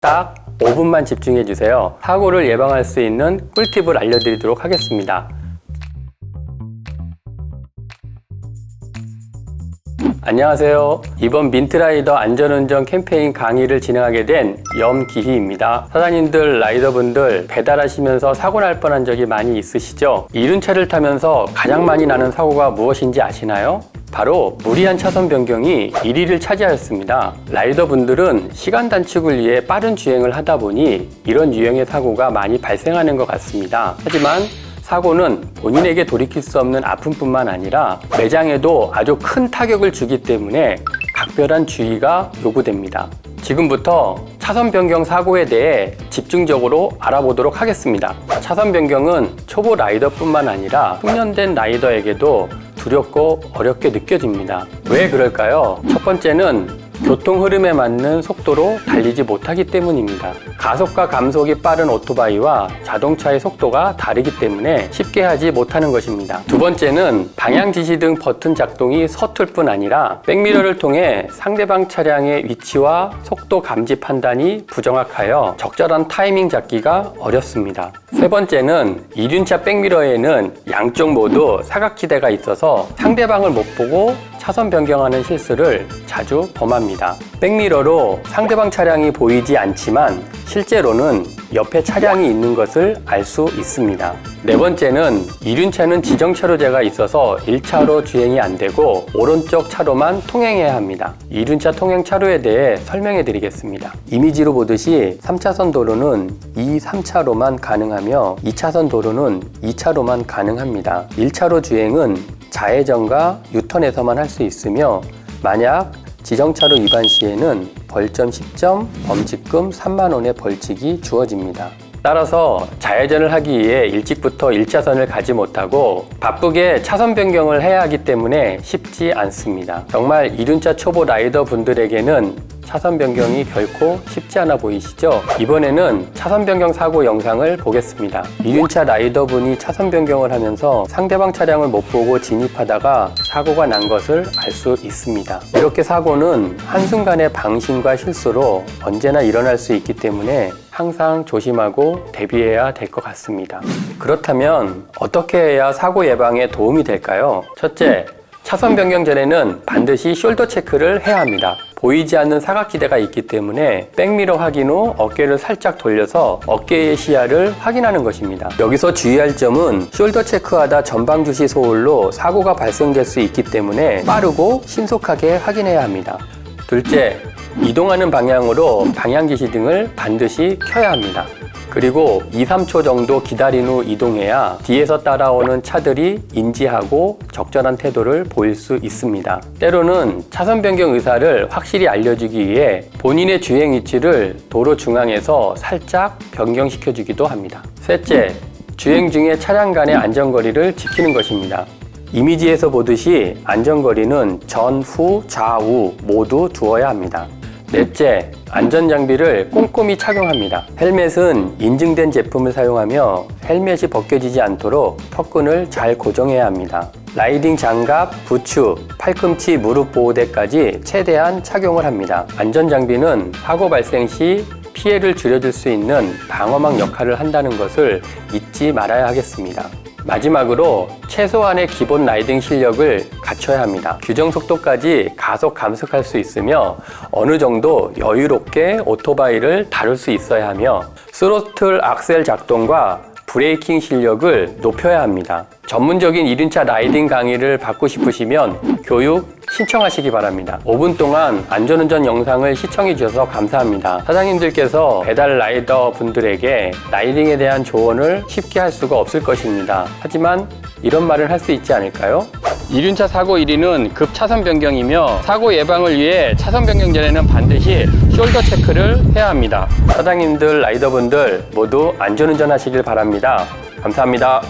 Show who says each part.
Speaker 1: 딱 5분만 집중해 주세요. 사고를 예방할 수 있는 꿀팁을 알려드리도록 하겠습니다. 안녕하세요. 이번 민트라이더 안전운전 캠페인 강의를 진행하게 된 염기희입니다. 사장님들, 라이더분들 배달하시면서 사고 날 뻔한 적이 많이 있으시죠? 이륜차를 타면서 가장 많이 나는 사고가 무엇인지 아시나요? 바로 무리한 차선 변경이 1위를 차지하였습니다. 라이더분들은 시간 단축을 위해 빠른 주행을 하다 보니 이런 유형의 사고가 많이 발생하는 것 같습니다. 하지만 사고는 본인에게 돌이킬 수 없는 아픔뿐만 아니라 매장에도 아주 큰 타격을 주기 때문에 각별한 주의가 요구됩니다. 지금부터 차선 변경 사고에 대해 집중적으로 알아보도록 하겠습니다. 차선 변경은 초보 라이더뿐만 아니라 숙련된 라이더에게도 두렵고 어렵게 느껴집니다. 왜 그럴까요? 첫 번째는 교통 흐름에 맞는 속도로 달리지 못하기 때문입니다. 가속과 감속이 빠른 오토바이와 자동차의 속도가 다르기 때문에 쉽게 하지 못하는 것입니다. 두 번째는 방향 지시 등 버튼 작동이 서툴 뿐 아니라 백미러를 통해 상대방 차량의 위치와 속도 감지 판단이 부정확하여 적절한 타이밍 잡기가 어렵습니다. 세 번째는 이륜차 백미러에는 양쪽 모두 사각지대가 있어서 상대방을 못 보고 차선 변경하는 실수를 자주 범합니다. 백미러로 상대방 차량이 보이지 않지만 실제로는 옆에 차량이 있는 것을 알 수 있습니다. 네 번째는 이륜차는 지정차로제가 있어서 1차로 주행이 안 되고 오른쪽 차로만 통행해야 합니다. 이륜차 통행 차로에 대해 설명해 드리겠습니다. 이미지로 보듯이 3차선 도로는 2, 3차로만 가능하며 2차선 도로는 2차로만 가능합니다. 1차로 주행은 좌회전과 유턴에서만 할 수 있으며 만약 지정차로 위반 시에는 벌점 10점, 범칙금 3만 원의 벌칙이 주어집니다. 따라서 좌회전을 하기 위해 일찍부터 1차선을 가지 못하고 바쁘게 차선 변경을 해야 하기 때문에 쉽지 않습니다. 정말 이륜차 초보 라이더 분들에게는 차선 변경이 결코 쉽지 않아 보이시죠? 이번에는 차선 변경 사고 영상을 보겠습니다. 이륜차 라이더분이 차선 변경을 하면서 상대방 차량을 못 보고 진입하다가 사고가 난 것을 알 수 있습니다. 이렇게 사고는 한순간의 방심과 실수로 언제나 일어날 수 있기 때문에 항상 조심하고 대비해야 될 것 같습니다. 그렇다면 어떻게 해야 사고 예방에 도움이 될까요? 첫째, 차선 변경 전에는 반드시 숄더 체크를 해야 합니다. 보이지 않는 사각지대가 있기 때문에 백미러 확인 후 어깨를 살짝 돌려서 어깨의 시야를 확인하는 것입니다. 여기서 주의할 점은 숄더 체크하다 전방 주시 소홀로 사고가 발생될 수 있기 때문에 빠르고 신속하게 확인해야 합니다. 둘째, 이동하는 방향으로 방향 지시 등을 반드시 켜야 합니다. 그리고 2, 3초 정도 기다린 후 이동해야 뒤에서 따라오는 차들이 인지하고 적절한 태도를 보일 수 있습니다. 때로는 차선 변경 의사를 확실히 알려주기 위해 본인의 주행 위치를 도로 중앙에서 살짝 변경시켜주기도 합니다. 셋째, 주행 중에 차량 간의 안전거리를 지키는 것입니다. 이미지에서 보듯이 안전거리는 전, 후, 좌우 모두 두어야 합니다. 넷째, 안전장비를 꼼꼼히 착용합니다. 헬멧은 인증된 제품을 사용하며 헬멧이 벗겨지지 않도록 턱끈을 잘 고정해야 합니다. 라이딩 장갑, 부츠, 팔꿈치, 무릎 보호대까지 최대한 착용을 합니다. 안전장비는 사고 발생 시 피해를 줄여줄 수 있는 방어막 역할을 한다는 것을 잊지 말아야 하겠습니다. 마지막으로 최소한의 기본 라이딩 실력을 갖춰야 합니다. 규정 속도까지 가속 감속할 수 있으며 어느 정도 여유롭게 오토바이를 다룰 수 있어야 하며 스로틀 악셀 작동과 브레이킹 실력을 높여야 합니다. 전문적인 이륜차 라이딩 강의를 받고 싶으시면 교육 신청하시기 바랍니다. 5분 동안 안전운전 영상을 시청해 주셔서 감사합니다. 사장님들께서 배달 라이더 분들에게 라이딩에 대한 조언을 쉽게 할 수가 없을 것입니다. 하지만 이런 말을 할 수 있지 않을까요? 이륜차 사고 1위는 급 차선 변경이며 사고 예방을 위해 차선 변경 전에는 반드시 숄더 체크를 해야 합니다. 사장님들, 라이더분들 모두 안전운전 하시길 바랍니다. 감사합니다.